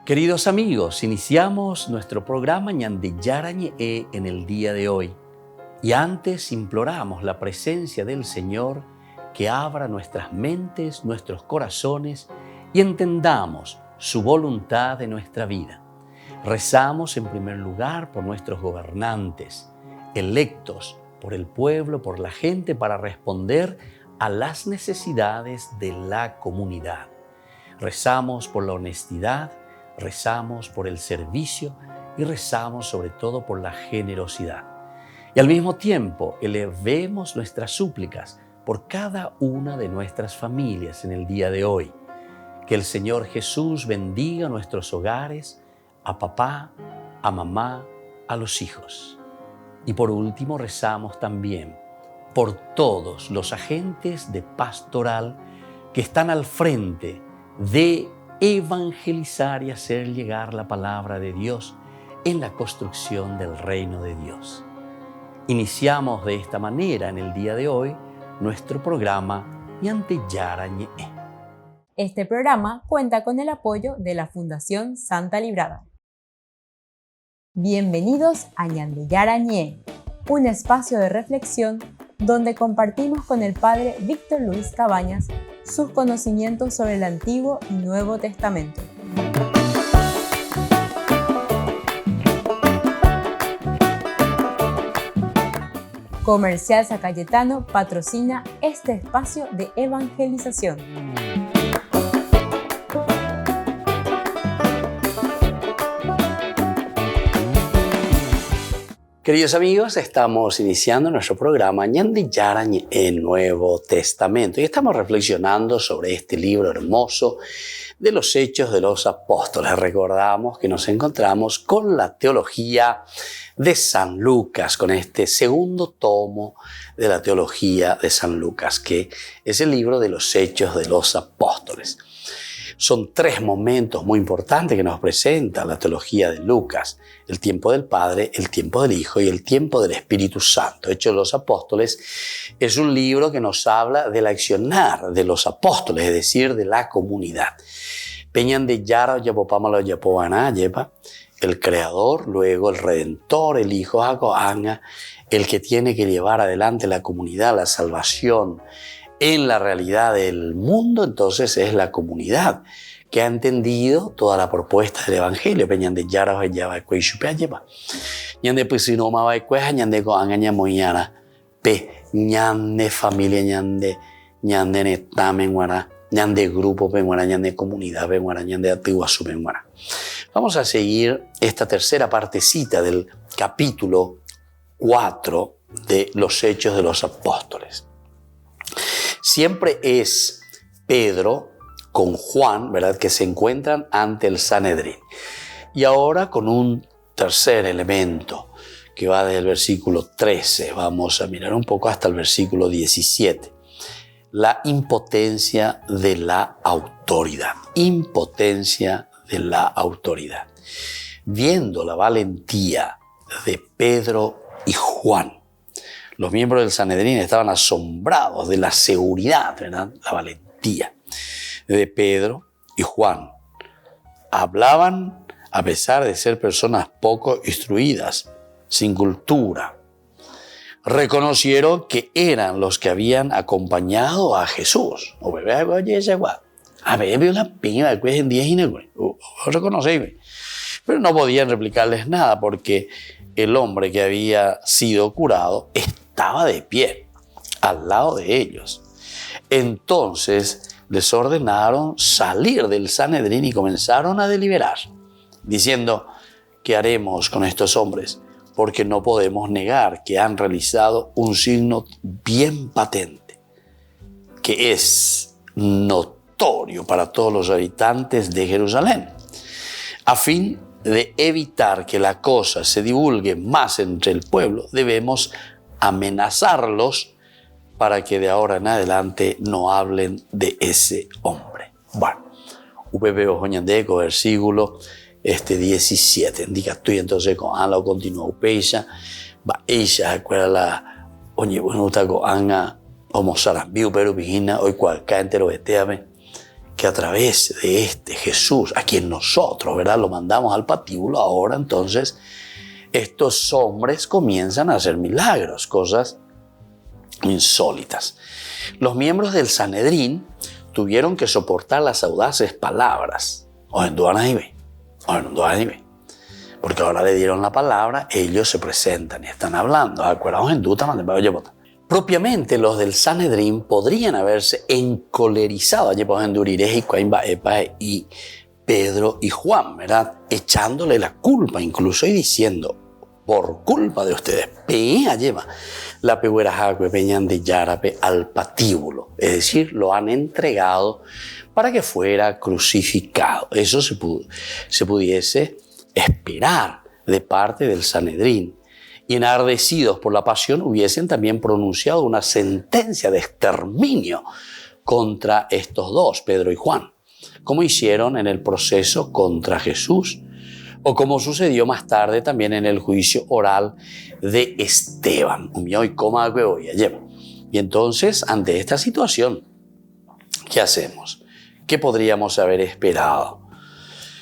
Queridos amigos, iniciamos nuestro programa Ñande Yarañe en el día de hoy. Y antes imploramos la presencia del Señor que abra nuestras mentes, nuestros corazones y entendamos su voluntad en nuestra vida. Rezamos en primer lugar por nuestros gobernantes, electos por el pueblo, por la gente, para responder a las necesidades de la comunidad. Rezamos por la honestidad, rezamos por el servicio y rezamos sobre todo por la generosidad. Y al mismo tiempo elevemos nuestras súplicas por cada una de nuestras familias en el día de hoy. Que el Señor Jesús bendiga nuestros hogares, a papá, a mamá, a los hijos. Y por último rezamos también por todos los agentes de pastoral que están al frente de evangelizar y hacer llegar la palabra de Dios en la construcción del reino de Dios. Iniciamos de esta manera en el día de hoy nuestro programa Ñande Yarañe. Este programa cuenta con el apoyo de la Fundación Santa Librada. Bienvenidos a Ñande Yarañe, un espacio de reflexión donde compartimos con el Padre Víctor Luis Cabañas sus conocimientos sobre el Antiguo y Nuevo Testamento. Comercial San Cayetano patrocina este espacio de evangelización. Queridos amigos, estamos iniciando nuestro programa Ñande Yarañe en Nuevo Testamento y estamos reflexionando sobre este libro hermoso de los Hechos de los Apóstoles. Recordamos que nos encontramos con la teología de San Lucas, con este segundo tomo de la teología de San Lucas, que es el libro de los Hechos de los Apóstoles. Son tres momentos muy importantes que nos presenta la teología de Lucas: el tiempo del Padre, el tiempo del Hijo y el tiempo del Espíritu Santo. Hechos de los Apóstoles es un libro que nos habla del accionar de los apóstoles, es decir, de la comunidad. Peñan de Yara, Yapopámalo, Yapobaná, Yepa, el Creador, luego el Redentor, el Hijo, Jacoanga, el que tiene que llevar adelante la comunidad, la salvación en la realidad del mundo. Entonces es la comunidad que ha entendido toda la propuesta del Evangelio. Peñan de Yara, Yaba, Cueyupe, Yepa. Ñande Pusinoma, Baecueja, Ñande Coanga, Ñamoyana, Pe, Ñande familia, Ñande Netamen, Guará, Ñande grupo, Penguara, Ñande comunidad, Penguara, Ñande Atiguazú, Penguara. Vamos a seguir esta tercera partecita del capítulo 4 de los Hechos de los Apóstoles. Siempre es Pedro con Juan, ¿verdad?, que se encuentran ante el Sanedrín. Y ahora con un tercer elemento que va desde el versículo 13, vamos a mirar un poco hasta el versículo 17. La impotencia de la autoridad. Impotencia de la autoridad. Viendo la valentía de Pedro y Juan, los miembros del Sanedrín estaban asombrados de la seguridad, ¿verdad?, la valentía de Pedro y Juan. Hablaban a pesar de ser personas poco instruidas, sin cultura. Reconocieron que eran los que habían acompañado a Jesús. Pero no podían replicarles nada porque el hombre que había sido curado estaba de pie al lado de ellos. Entonces les ordenaron salir del Sanedrín y comenzaron a deliberar, diciendo: ¿qué haremos con estos hombres? Porque no podemos negar que han realizado un signo bien patente, que es notorio para todos los habitantes de Jerusalén. A fin de evitar que la cosa se divulgue más entre el pueblo, debemos amenazarlos para que de ahora en adelante no hablen de ese hombre. Bueno, UPP Ojoñandeco, versículo 17. Indica estoy entonces con Ana, continúa Upeisha, va ella, acuerda la oye, bueno, está con Ana, homo sarambiu, pero vigina, hoy cualquiera entero veteame, que a través de este Jesús, a quien nosotros, ¿verdad?, lo mandamos al patíbulo, ahora entonces estos hombres comienzan a hacer milagros, cosas insólitas. Los miembros del Sanedrín tuvieron que soportar las audaces palabras. Porque ahora le dieron la palabra, ellos se presentan y están hablando. Propiamente los del Sanedrín podrían haberse encolerizado y Pedro y Juan, ¿verdad?, echándole la culpa incluso y diciendo: por culpa de ustedes, la peñan de Yárape al patíbulo. Es decir, lo han entregado para que fuera crucificado. Eso se pudiese esperar de parte del Sanedrín. Y enardecidos por la pasión hubiesen también pronunciado una sentencia de exterminio contra estos dos, Pedro y Juan, como hicieron en el proceso contra Jesús, o como sucedió más tarde también en el juicio oral de Esteban. Y entonces, ante esta situación, ¿qué hacemos? ¿Qué podríamos haber esperado?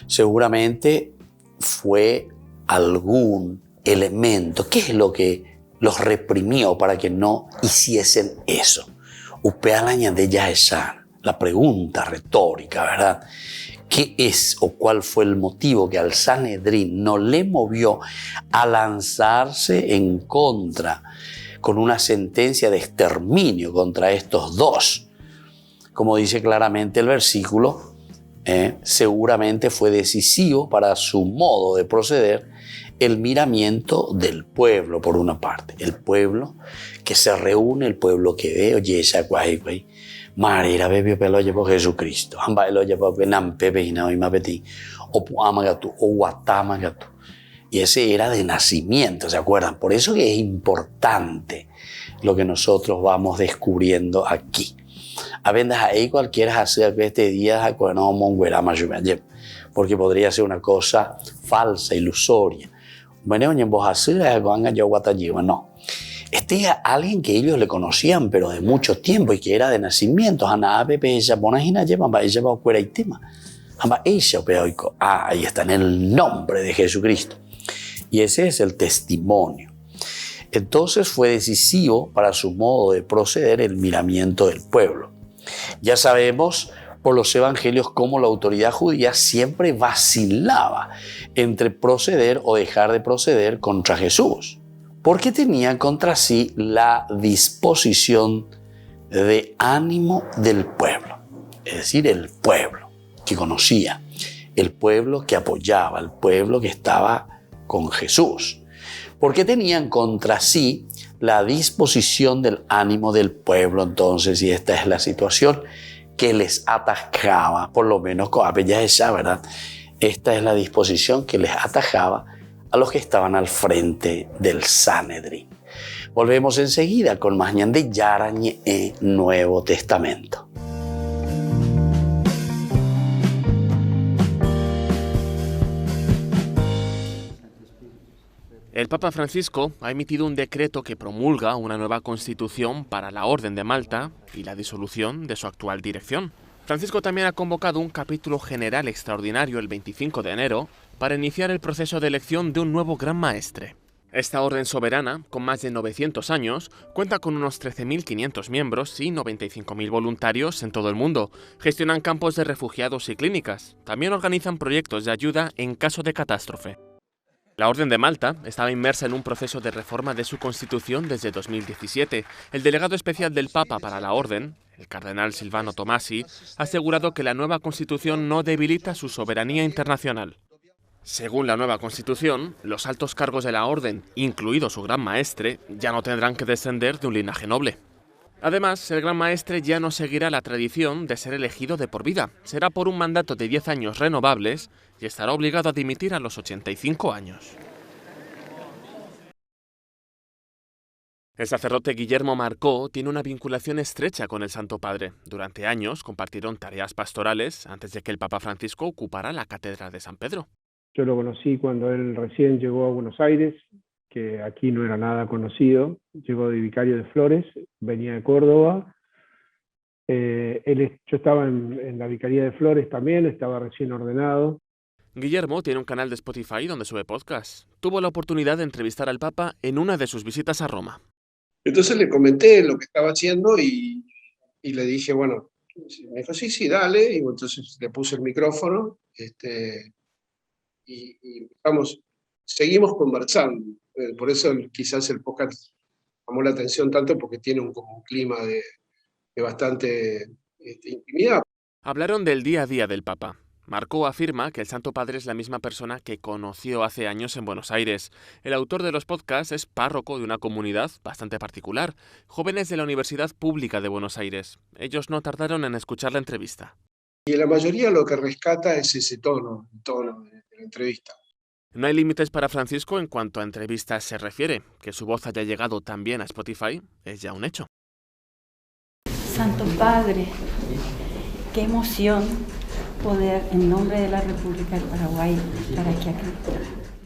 Seguramente fue algún elemento. ¿Qué es lo que los reprimió para que no hiciesen eso? La pregunta retórica, ¿verdad? ¿Qué es o cuál fue el motivo que al Sanedrín no le movió a lanzarse en contra con una sentencia de exterminio contra estos dos? Como dice claramente el versículo, seguramente fue decisivo para su modo de proceder el miramiento del pueblo, por una parte. El pueblo que se reúne, el pueblo que ve, oye, esa guay. Marira bebio pelo llevo Jesucristo. Amba elo llevo benam pepe ina y mapeti. O puamagatu o guatamagatu. Y ese era de nacimiento, ¿se acuerdan? Por eso que es importante lo que nosotros vamos descubriendo aquí. A vendas ahí cualquiera hacer que este día porque podría ser una cosa falsa, ilusoria. No. Este es alguien que ellos le conocían, pero de mucho tiempo y que era de nacimiento. Ahí está, en el nombre de Jesucristo. Y ese es el testimonio. Entonces fue decisivo para su modo de proceder el miramiento del pueblo. Ya sabemos por los evangelios cómo la autoridad judía siempre vacilaba entre proceder o dejar de proceder contra Jesús, porque tenían contra sí la disposición de ánimo del pueblo, es decir, el pueblo que conocía, el pueblo que apoyaba, el pueblo que estaba con Jesús, porque tenían contra sí la disposición del ánimo del pueblo. Entonces, y esta es la situación que les atajaba, por lo menos con esa, ¿verdad? Esta es la disposición que les atajaba a los que estaban al frente del Sanedrín. Volvemos enseguida con más ñande Yarañe en Nuevo Testamento. El Papa Francisco ha emitido un decreto que promulga una nueva constitución para la Orden de Malta y la disolución de su actual dirección. Francisco también ha convocado un capítulo general extraordinario el 25 de enero para iniciar el proceso de elección de un nuevo Gran Maestre. Esta orden soberana, con más de 900 años, cuenta con unos 13.500 miembros y 95.000 voluntarios en todo el mundo. Gestionan campos de refugiados y clínicas. También organizan proyectos de ayuda en caso de catástrofe. La Orden de Malta estaba inmersa en un proceso de reforma de su constitución desde 2017. El delegado especial del Papa para la Orden, el cardenal Silvano Tomasi, ha asegurado que la nueva constitución no debilita su soberanía internacional. Según la nueva constitución, los altos cargos de la Orden, incluido su Gran Maestre, ya no tendrán que descender de un linaje noble. Además, el Gran Maestre ya no seguirá la tradición de ser elegido de por vida. Será por un mandato de 10 años renovables y estará obligado a dimitir a los 85 años. El sacerdote Guillermo Marcó tiene una vinculación estrecha con el Santo Padre. Durante años compartieron tareas pastorales antes de que el Papa Francisco ocupara la cátedra de San Pedro. Yo lo conocí cuando él recién llegó a Buenos Aires, que aquí no era nada conocido. Llegó de vicario de Flores, venía de Córdoba Yo estaba en la Vicaría de Flores también, estaba recién ordenado. Guillermo tiene un canal de Spotify donde sube podcasts. Tuvo la oportunidad de entrevistar al Papa en una de sus visitas a Roma. Entonces le comenté lo que estaba haciendo y le dije, bueno, me dijo, sí, dale. Y entonces le puse el micrófono y vamos, seguimos conversando. Por eso quizás el podcast llamó la atención tanto, porque tiene como un clima de bastante intimidad. Hablaron del día a día del Papa. Marco afirma que el Santo Padre es la misma persona que conoció hace años en Buenos Aires. El autor de los podcasts es párroco de una comunidad bastante particular, jóvenes de la Universidad Pública de Buenos Aires. Ellos no tardaron en escuchar la entrevista. Y la mayoría lo que rescata es ese tono, el tono de la entrevista. No hay límites para Francisco en cuanto a entrevistas se refiere. Que su voz haya llegado también a Spotify es ya un hecho. Santo Padre, qué emoción poder, en nombre de la República del Paraguay, estar aquí a Cristo.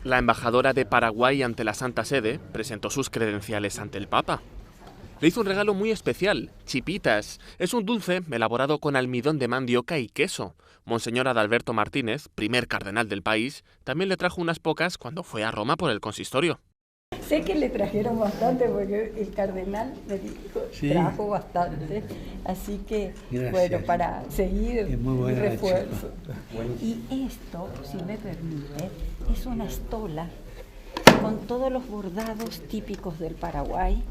La embajadora de Paraguay ante la Santa Sede presentó sus credenciales ante el Papa. Le hizo un regalo muy especial, chipitas. Es un dulce elaborado con almidón de mandioca y queso. Monseñor Adalberto Martínez, primer cardenal del país, también le trajo unas pocas cuando fue a Roma por el consistorio. Sé que le trajeron bastante porque el cardenal me dijo, trajo bastante, así que gracias. Bueno, para seguir el refuerzo. Y esto, si me permite, es una estola con todos los bordados típicos del Paraguay.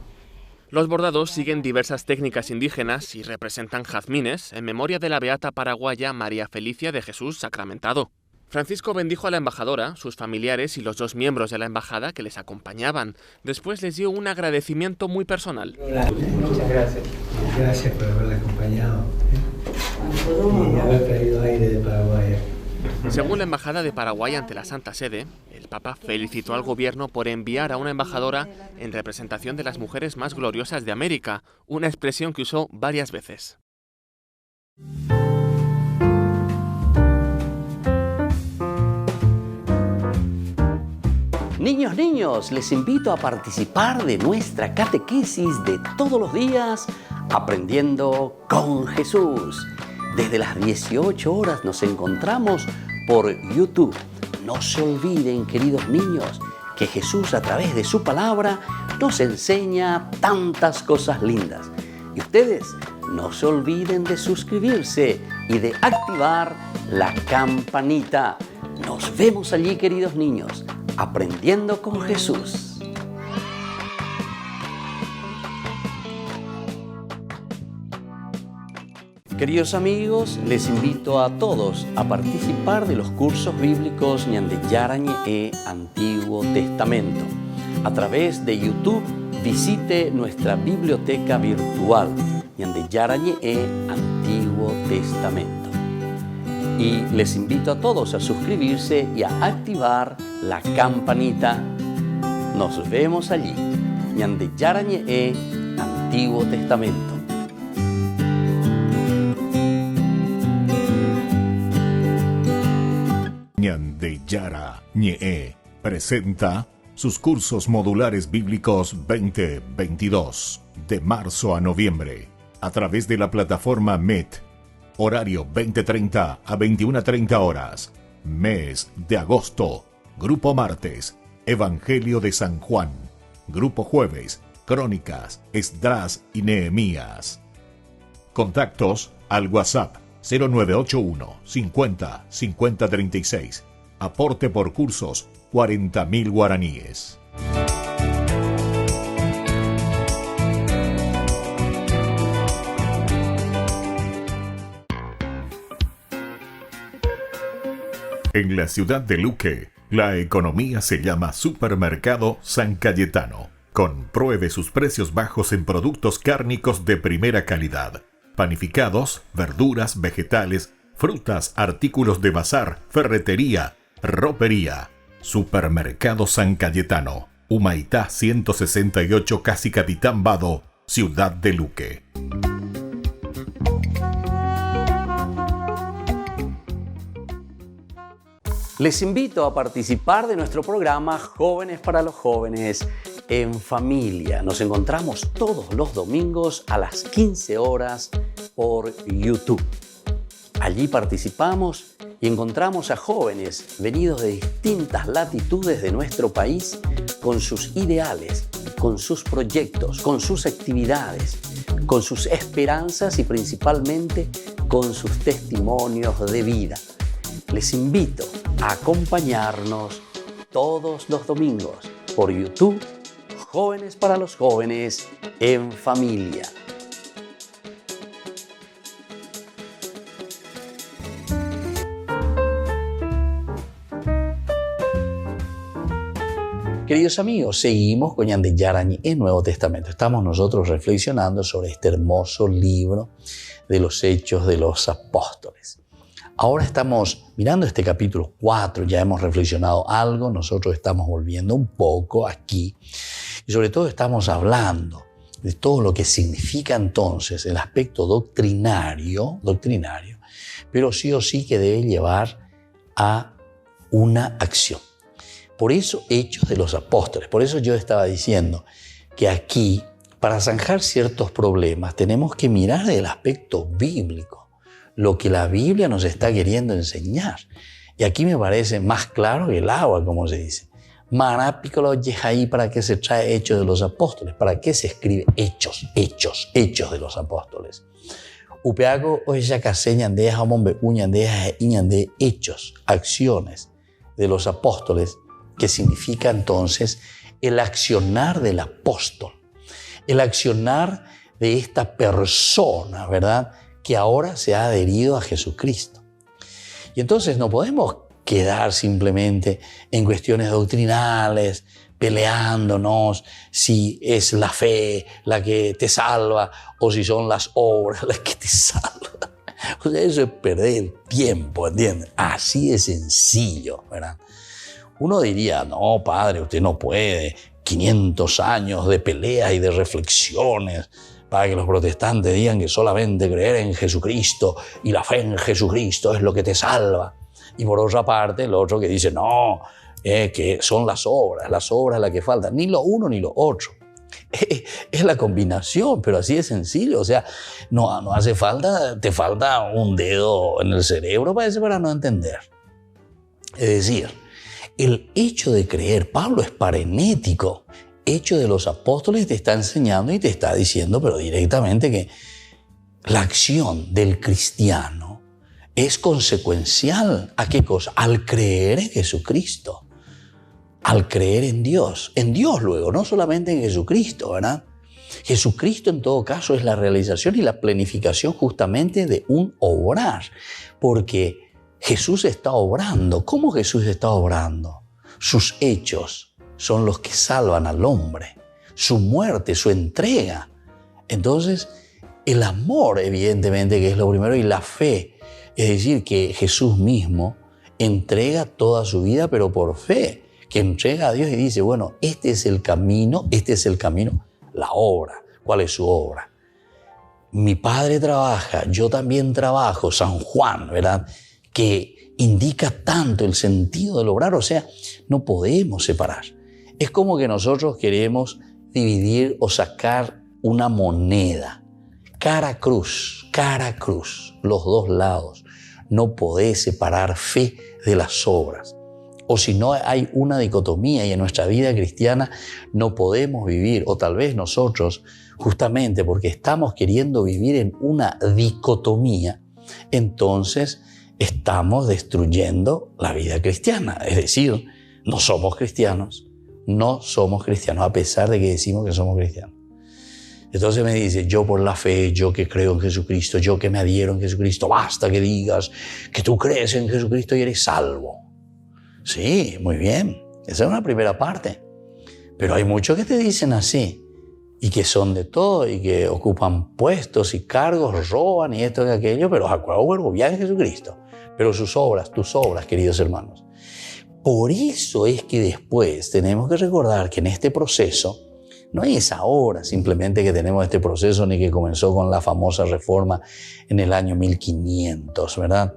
Los bordados siguen diversas técnicas indígenas y representan jazmines en memoria de la beata paraguaya María Felicia de Jesús Sacramentado. Francisco bendijo a la embajadora, sus familiares y los 2 miembros de la embajada que les acompañaban. Después les dio un agradecimiento muy personal. Muchas gracias. Gracias por haberla acompañado y haber traído aire de Paraguay. Según la Embajada de Paraguay ante la Santa Sede, el Papa felicitó al gobierno por enviar a una embajadora en representación de las mujeres más gloriosas de América, una expresión que usó varias veces. Niños, les invito a participar de nuestra catequesis de todos los días, Aprendiendo con Jesús. Desde las 18 horas nos encontramos por YouTube. No se olviden, queridos niños, que Jesús a través de su palabra nos enseña tantas cosas lindas. Y ustedes no se olviden de suscribirse y de activar la campanita. Nos vemos allí, queridos niños, Aprendiendo con Jesús. Queridos amigos, les invito a todos a participar de los cursos bíblicos Ñande Yarañe Antiguo Testamento. A través de YouTube, visite nuestra biblioteca virtual Ñande Yarañe Antiguo Testamento. Y les invito a todos a suscribirse y a activar la campanita. Nos vemos allí. Ñande Yarañe Antiguo Testamento. Ñande Yarañe presenta sus cursos modulares bíblicos 2022 de marzo a noviembre a través de la plataforma Meet. Horario 20:30 a 21:30 horas. Mes de agosto. Grupo martes, Evangelio de San Juan. Grupo jueves, Crónicas, Esdras y Nehemías. Contactos al WhatsApp 0981 50 50 36. Aporte por cursos 40.000 guaraníes. En la ciudad de Luque, la economía se llama Supermercado San Cayetano. Compruebe sus precios bajos en productos cárnicos de primera calidad. Panificados, verduras, vegetales, frutas, artículos de bazar, ferretería, ropería. Supermercado San Cayetano, Humaitá 168, Casi Capitán Vado, ciudad de Luque. Les invito a participar de nuestro programa Jóvenes para los Jóvenes. en familia. Nos encontramos todos los domingos a las 15 horas por YouTube. Allí participamos y encontramos a jóvenes venidos de distintas latitudes de nuestro país con sus ideales, con sus proyectos, con sus actividades, con sus esperanzas y principalmente con sus testimonios de vida. Les invito a acompañarnos todos los domingos por YouTube, Jóvenes para los Jóvenes en Familia. Queridos amigos, seguimos con Ñande Yarañi en Nuevo Testamento. Estamos nosotros reflexionando sobre este hermoso libro de los Hechos de los Apóstoles. Ahora estamos mirando este capítulo 4, ya hemos reflexionado algo, nosotros estamos volviendo un poco aquí y sobre todo estamos hablando de todo lo que significa entonces el aspecto doctrinario, pero sí o sí que debe llevar a una acción. Por eso Hechos de los Apóstoles, por eso yo estaba diciendo que aquí, para zanjar ciertos problemas, tenemos que mirar el aspecto bíblico, lo que la Biblia nos está queriendo enseñar. Y aquí me parece más claro que el agua, como se dice. Marápico ahí para qué se trae Hechos de los Apóstoles, para qué se escribe Hechos de los Apóstoles. Upeago o ella caseñan de jamón uñan de hechos, acciones de los apóstoles, que significa entonces el accionar del apóstol, el accionar de esta persona, ¿verdad?, que ahora se ha adherido a Jesucristo. Y entonces no podemos quedar simplemente en cuestiones doctrinales, peleándonos si es la fe la que te salva o si son las obras las que te salvan. O sea, eso es perder el tiempo, ¿entiendes? Así de sencillo, ¿verdad? Uno diría, no, padre, usted no puede, 500 años de peleas y de reflexiones para que los protestantes digan que solamente creer en Jesucristo y la fe en Jesucristo es lo que te salva. Y por otra parte, el otro que dice, no, que son las obras las que faltan, ni lo uno ni lo otro. Es la combinación, pero así de sencillo. O sea, no hace falta, te falta un dedo en el cerebro para no entender. Es decir, el hecho de creer, Pablo es parenético. Hechos de los Apóstoles te está enseñando y te está diciendo, pero directamente, que la acción del cristiano es consecuencial. ¿A qué cosa? Al creer en Jesucristo, al creer en Dios luego, no solamente en Jesucristo, ¿verdad? Jesucristo en todo caso es la realización y la planificación justamente de un obrar, porque Jesús está obrando. ¿Cómo Jesús está obrando? Sus hechos son los que salvan al hombre. Su muerte, su entrega. Entonces, el amor, evidentemente, que es lo primero, y la fe. Es decir, que Jesús mismo entrega toda su vida, pero por fe. Que entrega a Dios y dice, bueno, este es el camino, la obra. ¿Cuál es su obra? Mi Padre trabaja, yo también trabajo, San Juan, ¿verdad?, que indica tanto el sentido del obrar. O sea, no podemos separar. Es como que nosotros queremos dividir o sacar una moneda, cara cruz, los dos lados. No podés separar fe de las obras. O si no, hay una dicotomía, y en nuestra vida cristiana no podemos vivir, o tal vez nosotros, justamente porque estamos queriendo vivir en una dicotomía, entonces estamos destruyendo la vida cristiana. Es decir, no somos cristianos a pesar de que decimos que somos cristianos. Entonces me dice, yo por la fe, yo que creo en Jesucristo, yo que me adhiero en Jesucristo, basta que digas que tú crees en Jesucristo y eres salvo. Sí, muy bien, esa es una primera parte. Pero hay muchos que te dicen así, y que son de todo, y que ocupan puestos y cargos, roban y esto y aquello, pero acuerdo bien en Jesucristo. Pero sus obras, tus obras, queridos hermanos. Por eso es que después tenemos que recordar que en este proceso, no es ahora simplemente que tenemos este proceso, ni que comenzó con la famosa reforma en el año 1500, ¿verdad?,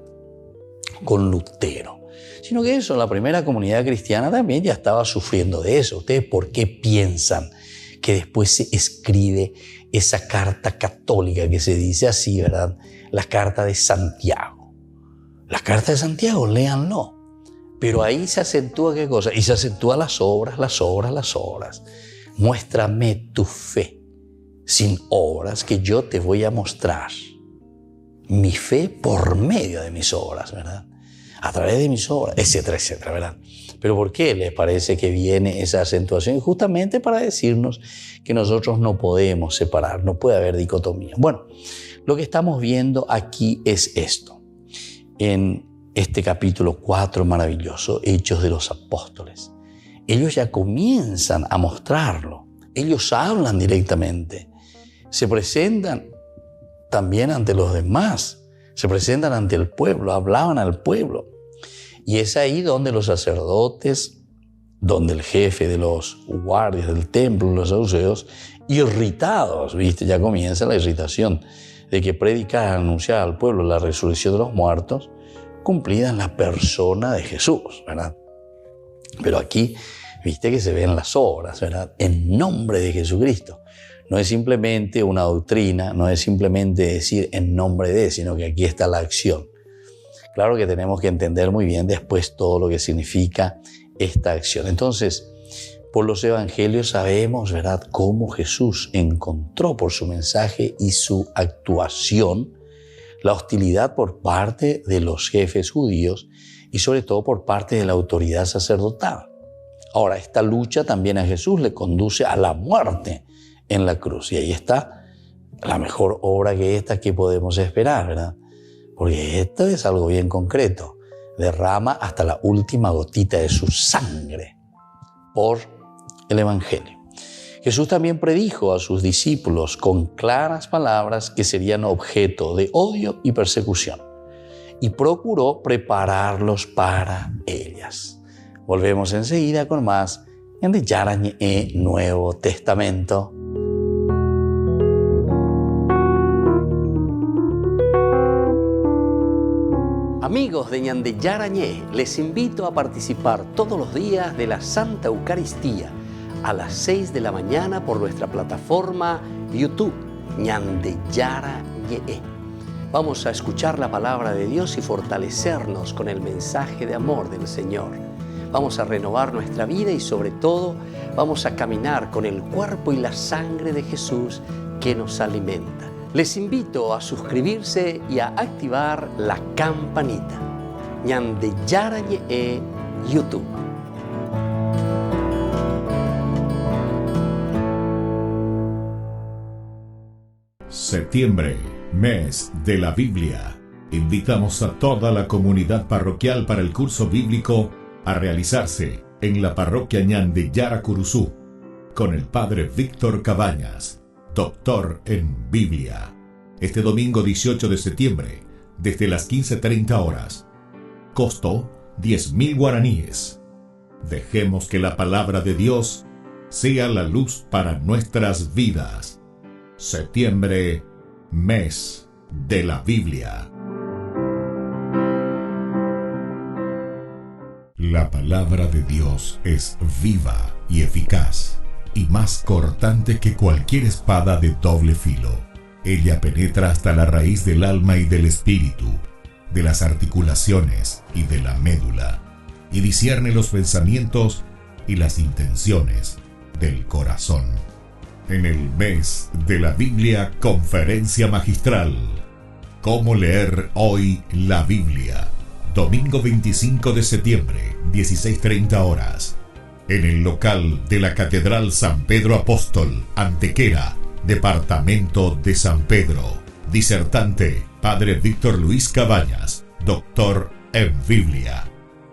con Lutero, sino que eso, la primera comunidad cristiana también ya estaba sufriendo de eso. ¿Ustedes por qué piensan que después se escribe esa carta católica que se dice así, ¿verdad? La carta de Santiago. La carta de Santiago, léanlo. Pero ahí se acentúa ¿qué cosa? Y se acentúa las obras. Muéstrame tu fe sin obras que yo te voy a mostrar. Mi fe por medio de mis obras, ¿verdad? A través de mis obras, etcétera, etcétera, ¿verdad? Pero ¿por qué les parece que viene esa acentuación? Justamente para decirnos que nosotros no podemos separar, no puede haber dicotomía. Bueno, lo que estamos viendo aquí es esto. En este capítulo 4 maravilloso, Hechos de los Apóstoles, ellos ya comienzan a mostrarlo. Ellos hablan directamente. Se presentan también ante los demás. Se presentan ante el pueblo, hablaban al pueblo. Y es ahí donde los sacerdotes, donde el jefe de los guardias del templo, los saduceos, irritados, ¿viste? Ya comienza la irritación de que predicar, anunciar al pueblo la resurrección de los muertos, cumplida en la persona de Jesús, ¿verdad? Pero aquí, viste que se ven las obras, ¿verdad? En nombre de Jesucristo. No es simplemente una doctrina, no es simplemente decir en nombre de, sino que aquí está la acción. Claro que tenemos que entender muy bien después todo lo que significa esta acción. Entonces, por los evangelios sabemos, ¿verdad?, cómo Jesús encontró por su mensaje y su actuación la hostilidad por parte de los jefes judíos y sobre todo por parte de la autoridad sacerdotal. Ahora, esta lucha también a Jesús le conduce a la muerte en la cruz. Y ahí está la mejor obra que esta que podemos esperar, ¿verdad? Porque esto es algo bien concreto. Derrama hasta la última gotita de su sangre por el Evangelio. Jesús también predijo a sus discípulos con claras palabras que serían objeto de odio y persecución y procuró prepararlos para ellas. Volvemos enseguida con más en de Yarañe Nuevo Testamento. Amigos de Ñande Yarañé, les invito a participar todos los días de la Santa Eucaristía a las 6 de la mañana por nuestra plataforma YouTube, Ñande Yarañé. Vamos a escuchar la palabra de Dios y fortalecernos con el mensaje de amor del Señor. Vamos a renovar nuestra vida y sobre todo vamos a caminar con el cuerpo y la sangre de Jesús que nos alimenta. Les invito a suscribirse y a activar la campanita. Ñande Yarañé YouTube. Septiembre, mes de la Biblia. Invitamos a toda la comunidad parroquial para el curso bíblico a realizarse en la parroquia Ñande Yara Curuzú con el padre Víctor Cabañas, doctor en Biblia. Este domingo 18 de septiembre, desde las 15:30 horas. Costo 10.000 guaraníes. Dejemos que la palabra de Dios sea la luz para nuestras vidas. Septiembre, mes de la Biblia. La palabra de Dios es viva y eficaz, y más cortante que cualquier espada de doble filo. Ella penetra hasta la raíz del alma y del espíritu, de las articulaciones y de la médula, y discierne los pensamientos y las intenciones del corazón. En el mes de la Biblia, conferencia magistral. ¿Cómo leer hoy la Biblia? Domingo 25 de septiembre, 16:30 horas. En el local de la Catedral San Pedro Apóstol, Antequera, Departamento de San Pedro. Disertante, Padre Víctor Luis Cabañas, doctor en Biblia.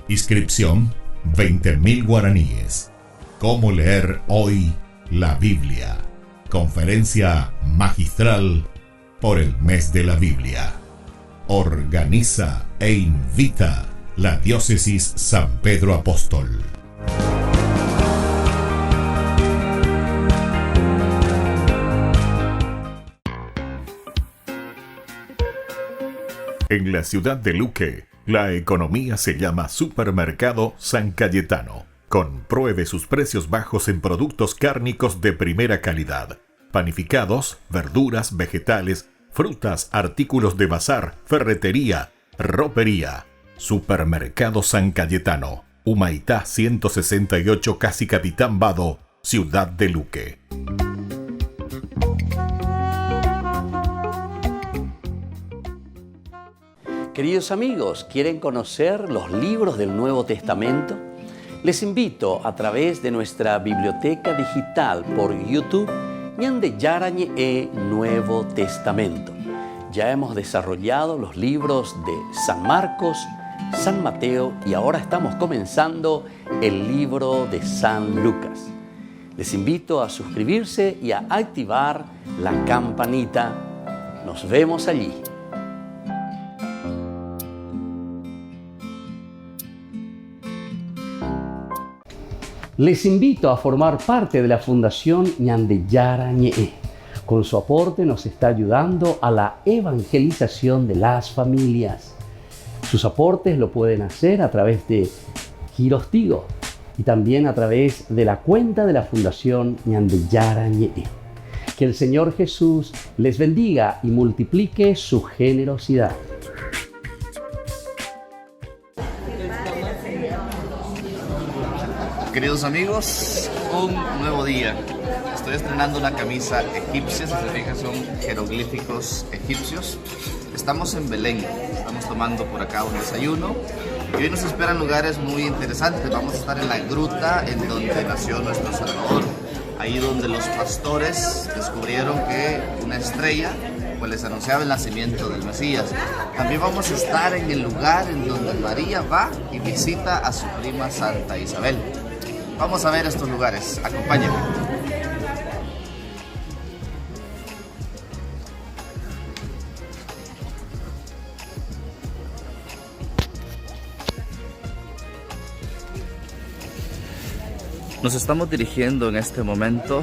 Inscripción, 20.000 guaraníes. ¿Cómo leer hoy la Biblia? Conferencia magistral por el mes de la Biblia. Organiza e invita la Diócesis San Pedro Apóstol. En la ciudad de Luque, La economía se llama Supermercado San Cayetano. Compruebe sus precios bajos en productos cárnicos de primera calidad. Panificados, verduras, vegetales, frutas, artículos de bazar, ferretería, ropería. Supermercado San Cayetano. Humaitá 168, Casi Capitán Vado, Ciudad de Luque. Queridos amigos, ¿quieren conocer los libros del Nuevo Testamento? Les invito a través de nuestra biblioteca digital por YouTube Ñande Yarañe e Nuevo Testamento. Ya hemos desarrollado los libros de San Marcos, San Mateo y ahora estamos comenzando el libro de San Lucas. Les invito a suscribirse y a activar la campanita. Nos vemos allí. Les invito a formar parte de la Fundación Ñande Yarañe. Con su aporte nos está ayudando a la evangelización de las familias. Sus aportes lo pueden hacer a través de Giros Tigo y también a través de la cuenta de la Fundación Ñande Yarañe. Que el Señor Jesús les bendiga y multiplique su generosidad. Queridos amigos, un nuevo día. Estoy estrenando una camisa egipcia, si se fijan son jeroglíficos egipcios. Estamos en Belén, estamos tomando por acá un desayuno y hoy nos esperan lugares muy interesantes. Vamos a estar en la gruta en donde nació nuestro Salvador, ahí donde los pastores descubrieron que una estrella pues les anunciaba el nacimiento del Mesías. También vamos a estar en el lugar en donde María va y visita a su prima Santa Isabel. Vamos a ver estos lugares, acompáñenme. Nos estamos dirigiendo en este momento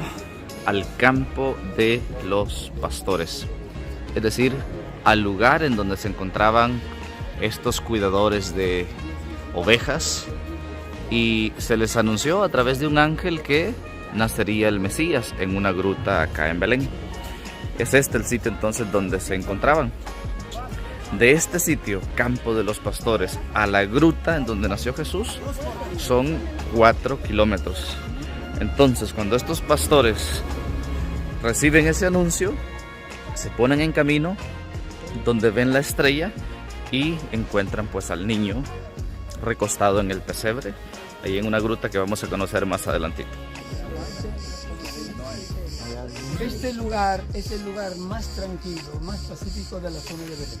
al campo de los pastores, es decir, al lugar en donde se encontraban estos cuidadores de ovejas. Y se les anunció a través de un ángel que nacería el Mesías en una gruta acá en Belén. Es este el sitio entonces donde se encontraban. De este sitio, Campo de los Pastores, a la gruta en donde nació Jesús, son 4 kilómetros. Entonces, cuando estos pastores reciben ese anuncio, se ponen en camino donde ven la estrella y encuentran pues al niño recostado en el pesebre, ahí en una gruta que vamos a conocer más adelantito. Este lugar es el lugar más tranquilo, más pacífico de la zona de Belén.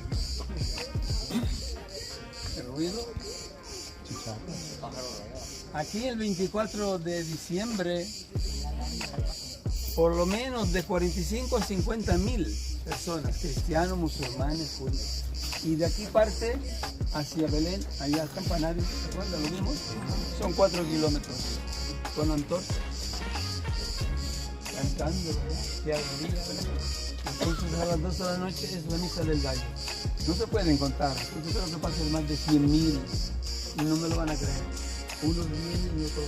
¿El ruido? Aquí el 24 de diciembre, por lo menos de 45 a 50 mil personas, cristianos, musulmanes, judíos. Y de aquí parte hacia Belén, allá al campanario, ¿se acuerdan? Lo vimos, son 4 kilómetros, con antorchas, cantando, ¿verdad? De alegría, ¿verdad? Entonces a las 12 de la noche es la misa del gallo. No se pueden contar, yo creo que pasan más de 100.000 y no me lo van a creer. Unos vienen y otros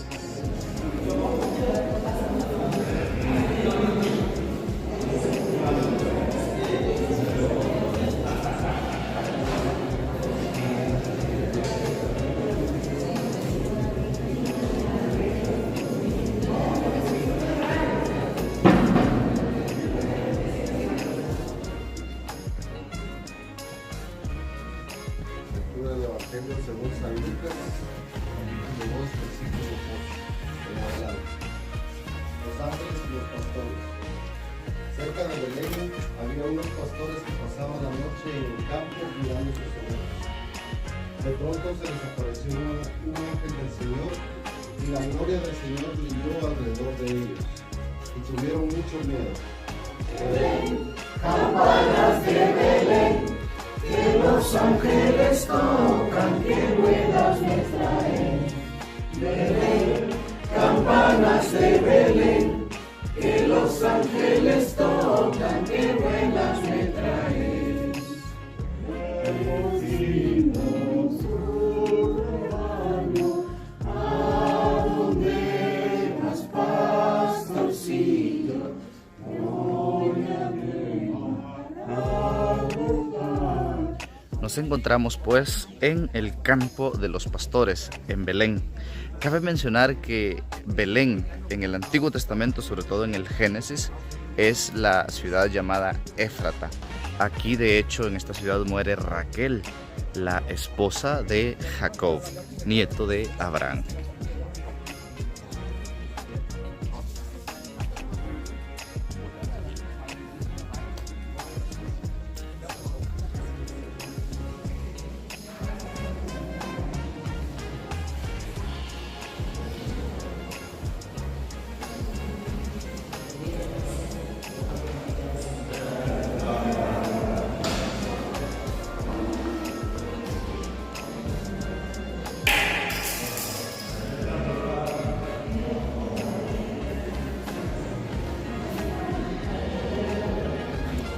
según San Lucas, versículo 8. Los ángeles y los pastores. Cerca de Belén había unos pastores que pasaban la noche en el campo cuidando sus ovejas. De pronto se les apareció un ángel del Señor y la gloria del Señor brilló alrededor de ellos y tuvieron mucho miedo. Belén, campanas de Belén, que los ángeles tocan, que ruedas me traen. Belén, campanas de Belén, que los ángeles tocan, que ruedas me traen. Hermosinos, Nos encontramos pues en el campo de los pastores, en Belén. Cabe mencionar que Belén en el Antiguo Testamento, sobre todo en el Génesis, es la ciudad llamada Éfrata. Aquí de hecho en esta ciudad muere Raquel, la esposa de Jacob, nieto de Abraham.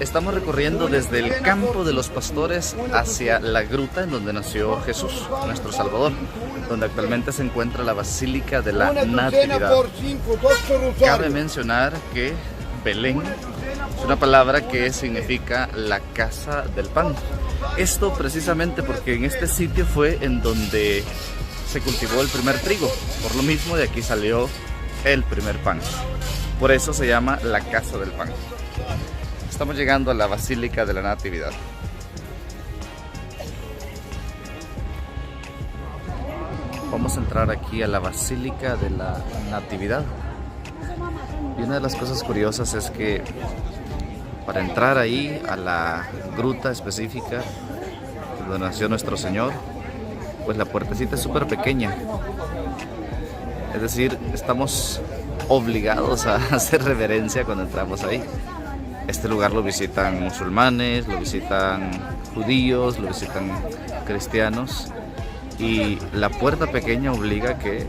Estamos recorriendo desde el campo de los pastores hacia la gruta en donde nació Jesús, nuestro Salvador, donde actualmente se encuentra la Basílica de la Natividad. Cabe mencionar que Belén es una palabra que significa la casa del pan. Esto precisamente porque en este sitio fue en donde se cultivó el primer trigo. Por lo mismo de aquí salió el primer pan. Por eso se llama la casa del pan. Estamos llegando a la Basílica de la Natividad. Vamos a entrar aquí a la Basílica de la Natividad. Y una de las cosas curiosas es que para entrar ahí a la gruta específica donde nació nuestro Señor, pues la puertecita es súper pequeña. Es decir, estamos obligados a hacer reverencia cuando entramos ahí. Este lugar lo visitan musulmanes, lo visitan judíos, lo visitan cristianos, y la puerta pequeña obliga a que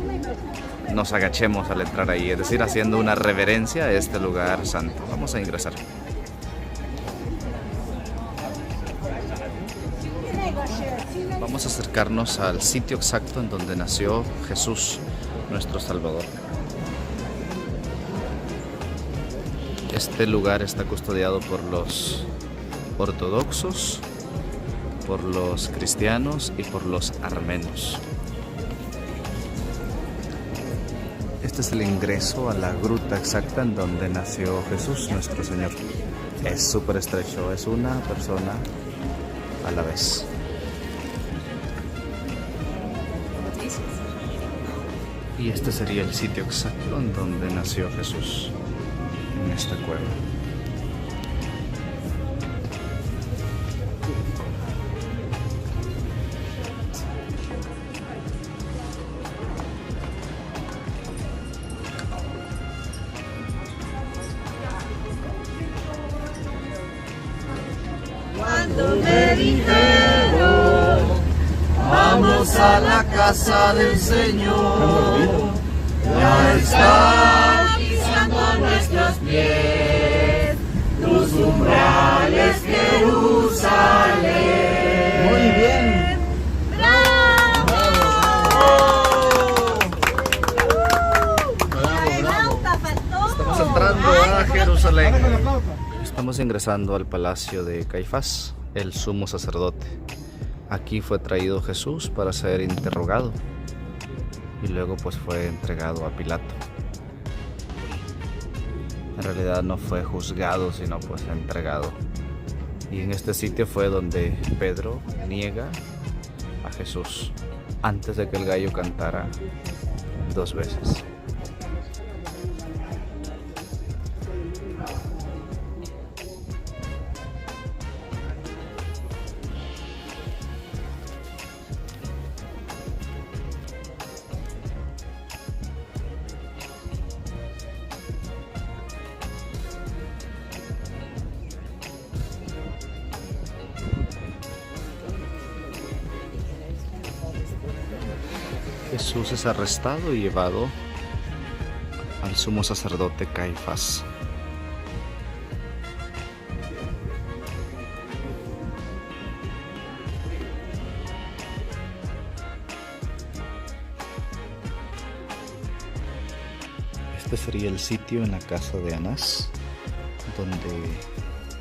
nos agachemos al entrar ahí, es decir, haciendo una reverencia a este lugar santo. Vamos a ingresar. Vamos a acercarnos al sitio exacto en donde nació Jesús, nuestro Salvador. Este lugar está custodiado por los ortodoxos, por los cristianos y por los armenos. Este es el ingreso a la gruta exacta en donde nació Jesús, nuestro Señor. Es súper estrecho, es una persona a la vez. Y este sería el sitio exacto en donde nació Jesús, en esta cueva. Cuando me dijeron, vamos a la casa del Señor, ya está pisando nuestros pies, tus umbrales, Jerusalén. Muy bien. Estamos entrando a Jerusalén. Estamos ingresando al palacio de Caifás, el sumo sacerdote. Aquí fue traído Jesús para ser interrogado y luego pues fue entregado a Pilato. En realidad no fue juzgado, sino pues entregado. Y en este sitio fue donde Pedro niega a Jesús antes de que el gallo cantara 2 veces. Jesús es arrestado y llevado al sumo sacerdote Caifás. Este sería el sitio en la casa de Anás donde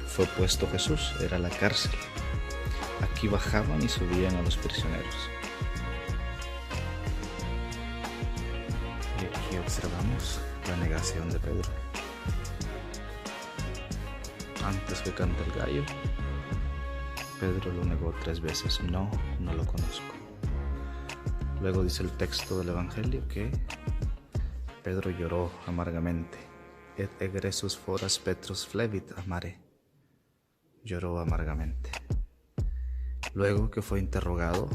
fue puesto Jesús, era la cárcel. aquí bajaban y subían a los prisioneros. Y aquí observamos la negación de Pedro. Antes que cante el gallo, Pedro lo negó 3 veces. No lo conozco. Luego dice el texto del Evangelio que Pedro lloró amargamente. Et egresus foras Petrus flevit amare. Lloró amargamente. Luego que fue interrogado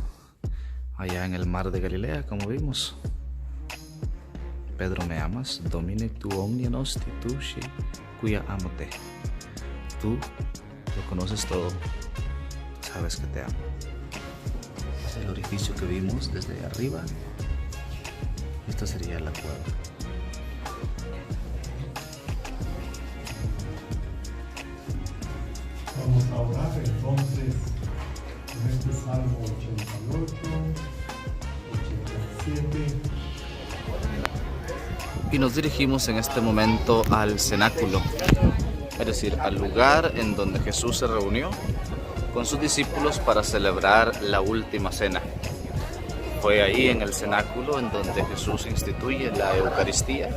allá en el mar de Galilea, como vimos. Pedro, ¿me amas? Domine tu omnia nosti tushi, cuya amo te. Tú lo conoces todo, sabes que te amo. Es el orificio que vimos desde arriba. Esta sería la cueva. Vamos a orar entonces en este Salmo 88, 87. Y nos dirigimos en este momento al cenáculo, es decir, al lugar en donde Jesús se reunió con sus discípulos para celebrar la última cena. Fue ahí en el cenáculo en donde Jesús instituye la Eucaristía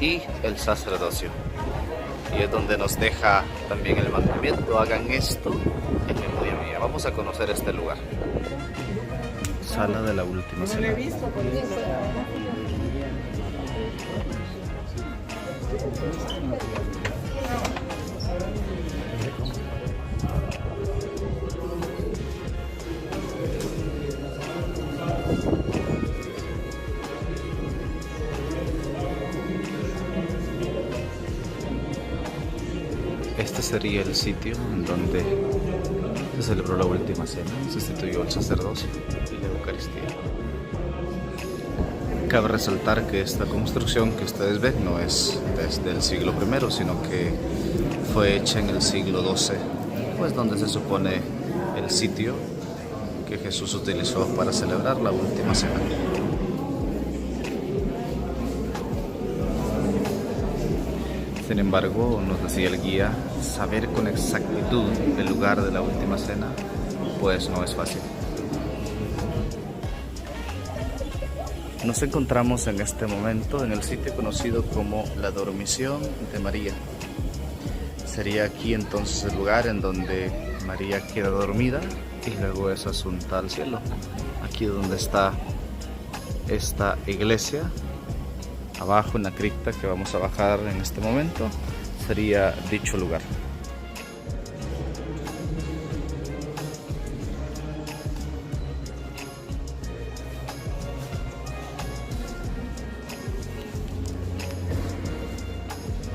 y el sacerdocio. Y es donde nos deja también el mandamiento: hagan esto en memoria mía. Vamos a conocer este lugar. Sala de la última cena. Este sería el sitio en donde se celebró la última cena, se instituyó el sacerdocio y la Eucaristía. Cabe resaltar que esta construcción que ustedes ven no es desde el siglo I, sino que fue hecha en el siglo XII, pues donde se supone el sitio que Jesús utilizó para celebrar la última cena. Sin embargo, nos decía el guía, saber con exactitud el lugar de la última cena, pues no es fácil. Nos encontramos en este momento en el sitio conocido como la Dormición de María. Sería aquí entonces el lugar en donde María queda dormida y luego es asunta al cielo. Aquí donde está esta iglesia, abajo en la cripta que vamos a bajar en este momento, sería dicho lugar.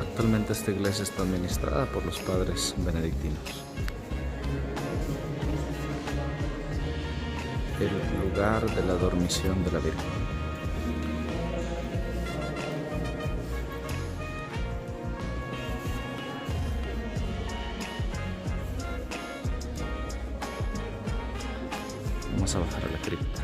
Actualmente esta iglesia está administrada por los padres benedictinos. El lugar de la dormición de la Virgen. Vamos a bajar a la cripta.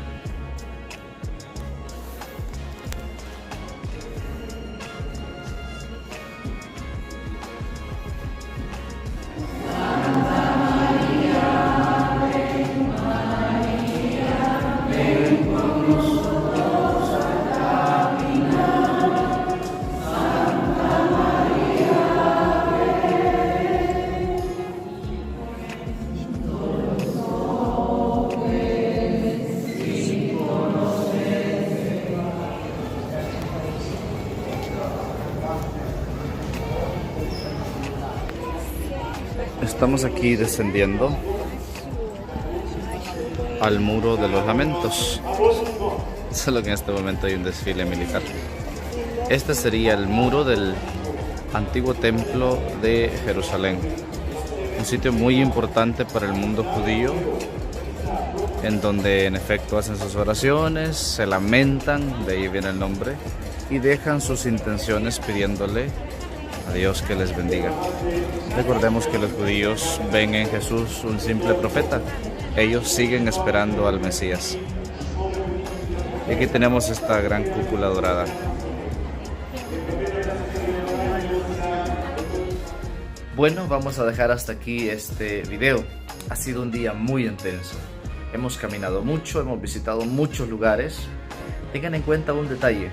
Estamos aquí descendiendo al muro de los lamentos, solo que en este momento hay un desfile militar. Este sería el muro del antiguo templo de Jerusalén, un sitio muy importante para el mundo judío, en donde en efecto hacen sus oraciones, se lamentan, de ahí viene el nombre, y dejan sus intenciones pidiéndole a Dios que les bendiga. Recordemos que los judíos ven en Jesús un simple profeta. Ellos siguen esperando al Mesías. Y aquí tenemos esta gran cúpula dorada. Bueno, vamos a dejar hasta aquí este video. Ha sido un día muy intenso. Hemos caminado mucho, hemos visitado muchos lugares. Tengan en cuenta un detalle.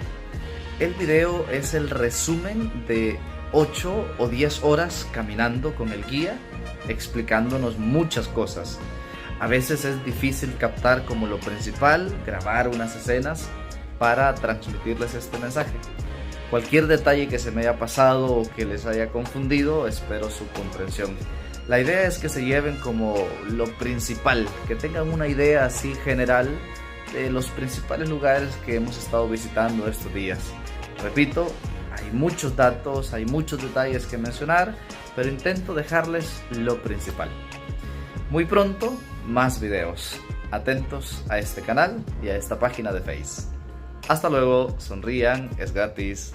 El video es el resumen de 8 o 10 horas caminando con el guía, explicándonos muchas cosas. A veces es difícil captar como lo principal, grabar unas escenas para transmitirles este mensaje. Cualquier detalle que se me haya pasado o que les haya confundido, espero su comprensión. La idea es que se lleven como lo principal, que tengan una idea así general de los principales lugares que hemos estado visitando estos días. Repito, hay muchos datos, hay muchos detalles que mencionar, pero intento dejarles lo principal. Muy pronto, más videos. Atentos a este canal y a esta página de Face. Hasta luego, sonrían, es gratis.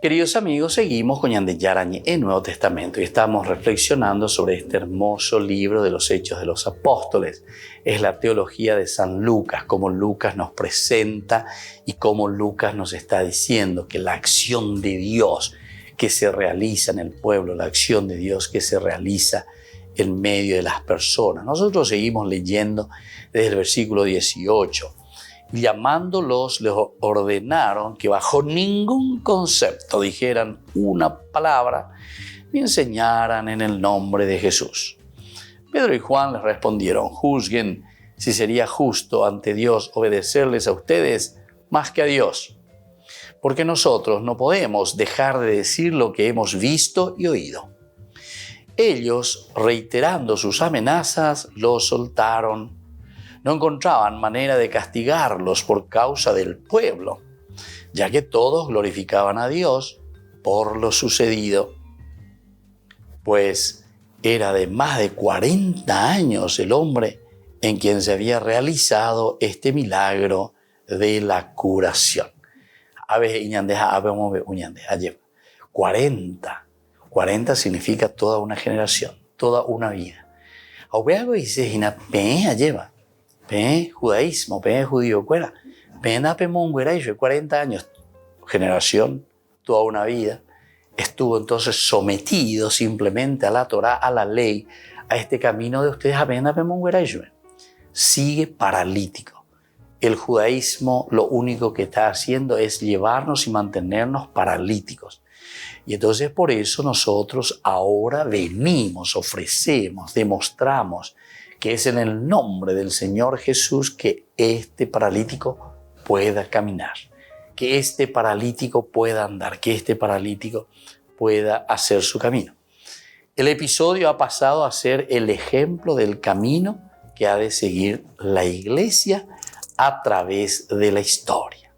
Queridos amigos, seguimos con Ñande Yarañe en Nuevo Testamento y estamos reflexionando sobre este hermoso libro de los Hechos de los Apóstoles. Es la teología de San Lucas, cómo Lucas nos presenta y cómo Lucas nos está diciendo que la acción de Dios que se realiza en el pueblo, la acción de Dios que se realiza en medio de las personas. Nosotros seguimos leyendo desde el versículo 18. Llamándolos, les ordenaron que bajo ningún concepto dijeran una palabra ni enseñaran en el nombre de Jesús. Pedro y Juan les respondieron: juzguen si sería justo ante Dios obedecerles a ustedes más que a Dios, porque nosotros no podemos dejar de decir lo que hemos visto y oído. Ellos, reiterando sus amenazas, los soltaron. No encontraban manera de castigarlos por causa del pueblo, ya que todos glorificaban a Dios por lo sucedido. Pues era de más de 40 años el hombre en quien se había realizado este milagro de la curación. 40 significa toda una generación, toda una vida. Judaísmo, judío, 40 años, generación, toda una vida. Estuvo entonces sometido simplemente a la Torá, a la ley, a este camino de ustedes. Sigue paralítico. El judaísmo lo único que está haciendo es llevarnos y mantenernos paralíticos. Y entonces por eso nosotros ahora venimos, ofrecemos, demostramos que es en el nombre del Señor Jesús que este paralítico pueda caminar, que este paralítico pueda andar, que este paralítico pueda hacer su camino. El episodio ha pasado a ser el ejemplo del camino que ha de seguir la iglesia a través de la historia.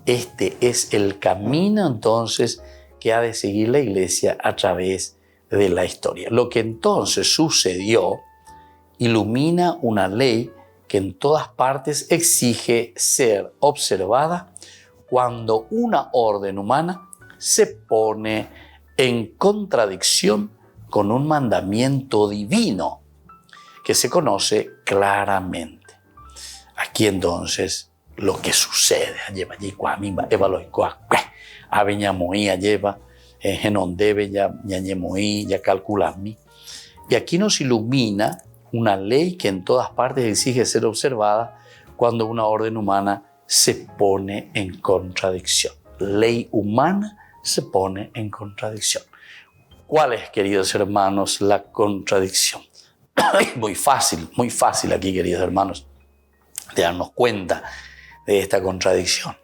Este es el camino entonces que ha de seguir la iglesia a través de la historia. Lo que entonces sucedió ilumina una ley que en todas partes exige ser observada cuando una orden humana se pone en contradicción con un mandamiento divino que se conoce claramente. Aquí entonces lo que sucede, y aquí nos ilumina una ley que en todas partes exige ser observada cuando una orden humana se pone en contradicción. Ley humana se pone en contradicción. ¿Cuál es, queridos hermanos, la contradicción? Muy fácil aquí, queridos hermanos, de darnos cuenta de esta contradicción.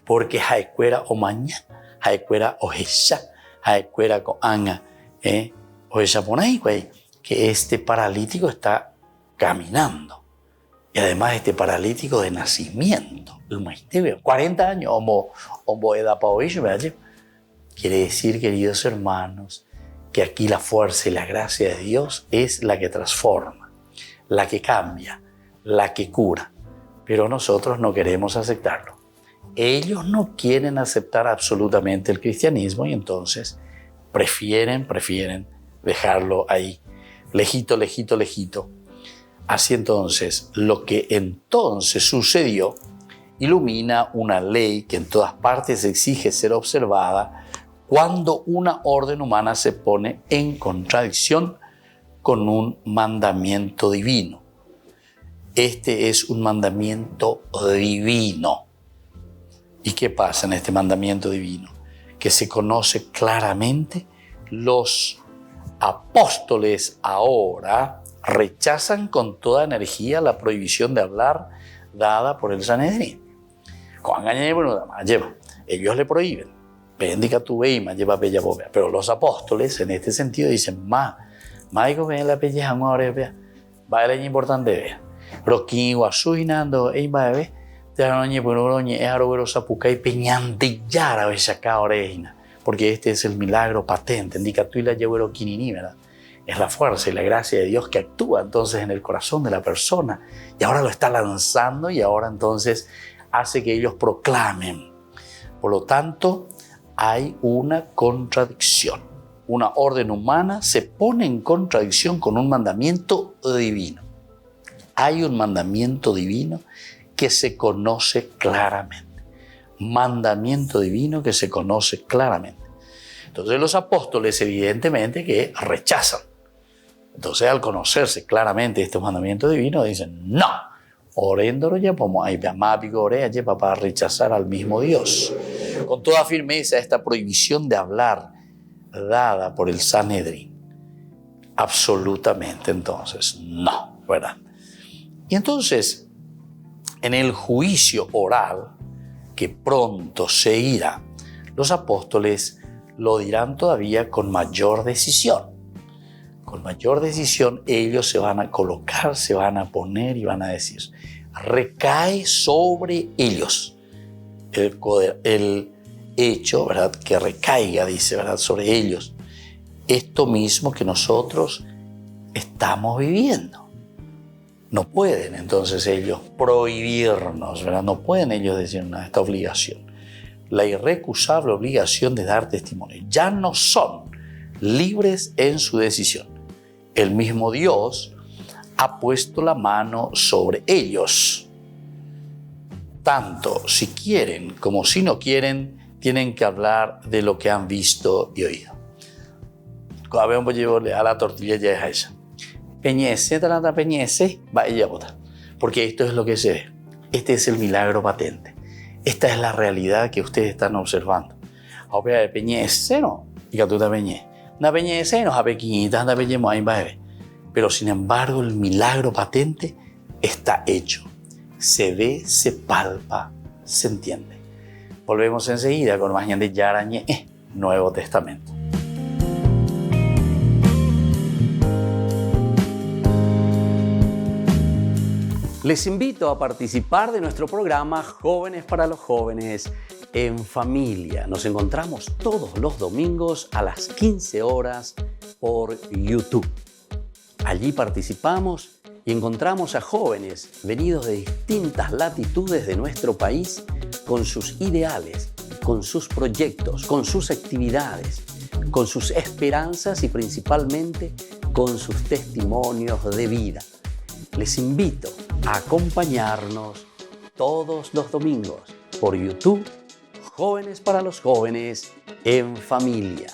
Porque haekuera o mañana, haekuera o jesha, haekuera o anga, o jesha ponai, que este paralítico está caminando. Y además este paralítico de nacimiento. 40 años, quiere decir, queridos hermanos, que aquí la fuerza y la gracia de Dios es la que transforma, la que cambia, la que cura. Pero nosotros no queremos aceptarlo. Ellos no quieren aceptar absolutamente el cristianismo y entonces prefieren dejarlo ahí, lejito. Así entonces, lo que entonces sucedió ilumina una ley que en todas partes exige ser observada cuando una orden humana se pone en contradicción con un mandamiento divino. Este es un mandamiento divino. ¿Y qué pasa en este mandamiento divino? Que se conoce claramente. Los apóstoles ahora rechazan con toda energía la prohibición de hablar dada por el Sanedrín. Ellos le prohíben. Pero los apóstoles en este sentido dicen, es importante. Porque este es el milagro patente. Es la fuerza y la gracia de Dios que actúa entonces en el corazón de la persona y ahora lo está lanzando y ahora entonces hace que ellos proclamen. Por lo tanto, hay una contradicción. Una orden humana se pone en contradicción con un mandamiento divino. Hay un mandamiento divino que se conoce claramente. Mandamiento divino que se conoce claramente. Entonces los apóstoles evidentemente que rechazan. Entonces al conocerse claramente este mandamiento divino dicen no. Oréndolo ya como hay para rechazar al mismo Dios. Con toda firmeza esta prohibición de hablar dada por el Sanedrín. Absolutamente entonces no, ¿verdad? Y entonces en el juicio oral que pronto se irá, los apóstoles lo dirán todavía con mayor decisión. Con mayor decisión ellos se van a colocar, se van a poner y van a decir, recae sobre ellos el hecho, ¿verdad? Que recaiga, dice, ¿verdad? Sobre ellos esto mismo que nosotros estamos viviendo. No pueden entonces ellos prohibirnos, ¿verdad? No pueden ellos decir nada, esta obligación. La irrecusable obligación de dar testimonio. Ya no son libres en su decisión. El mismo Dios ha puesto la mano sobre ellos. Tanto si quieren como si no quieren, tienen que hablar de lo que han visto y oído. Cuando llevarle a la tortilla ya es esa. Peñece, trata peñece, va ella bota. Porque esto es lo que se ve. Este es el milagro patente. Esta es la realidad que ustedes están observando. Ahora de peñece, ¿no? Y que tú te peñece. Na peñece, no, a pequeñitas, na peñemos ahí, va. Pero sin embargo, el milagro patente está hecho. Se ve, se palpa, se entiende. Volvemos enseguida con más de Yarañé, Nuevo Testamento. Les invito a participar de nuestro programa Jóvenes para los Jóvenes en Familia. Nos encontramos todos los domingos a las 15 horas por YouTube. Allí participamos y encontramos a jóvenes venidos de distintas latitudes de nuestro país con sus ideales, con sus proyectos, con sus actividades, con sus esperanzas y principalmente con sus testimonios de vida. Les invito a acompañarnos todos los domingos por YouTube, Jóvenes para los Jóvenes en Familia.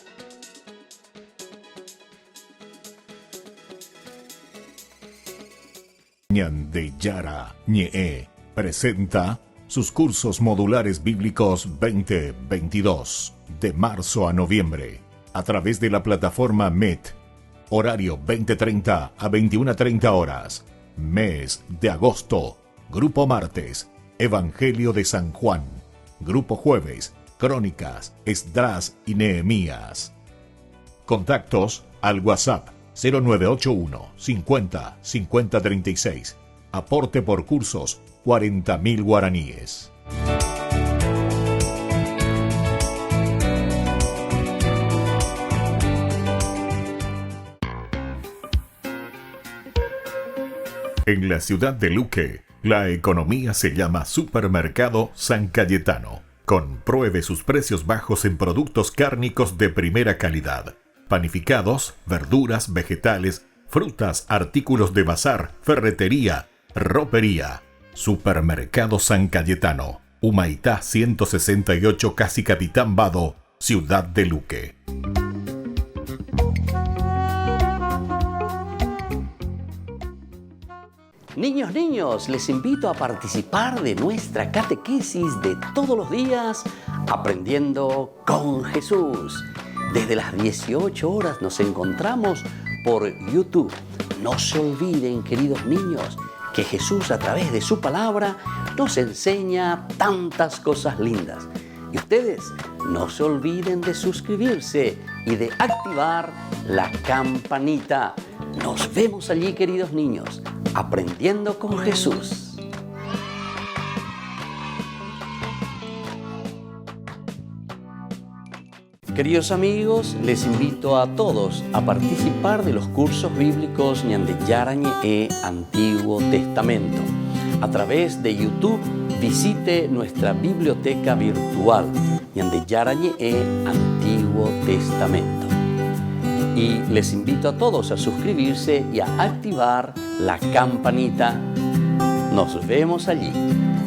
De Yarañé presenta sus cursos modulares bíblicos 2022 de marzo a noviembre a través de la plataforma Meet, horario 20:30 a 21:30 horas. Mes de agosto, Grupo Martes, Evangelio de San Juan. Grupo Jueves, Crónicas, Esdras y Nehemías. Contactos al WhatsApp 0981 50 50 36. Aporte por cursos 40.000 guaraníes. En la ciudad de Luque, la economía se llama Supermercado San Cayetano. Compruebe sus precios bajos en productos cárnicos de primera calidad. Panificados, verduras, vegetales, frutas, artículos de bazar, ferretería, ropería. Supermercado San Cayetano, Humaitá 168, casi Capitán Vado, ciudad de Luque. Niños, les invito a participar de nuestra catequesis de todos los días, Aprendiendo con Jesús. Desde las 18 horas nos encontramos por YouTube. No se olviden, queridos niños, que Jesús a través de su palabra nos enseña tantas cosas lindas. Y ustedes no se olviden de suscribirse y de activar la campanita. Nos vemos allí, queridos niños, Aprendiendo con Jesús. Queridos amigos, les invito a todos a participar de los cursos bíblicos Ñande Yarañe e Antiguo Testamento. A través de YouTube, visite nuestra biblioteca virtual Ñande Yarañe e Antiguo Testamento. Y les invito a todos a suscribirse y a activar la campanita. Nos vemos allí.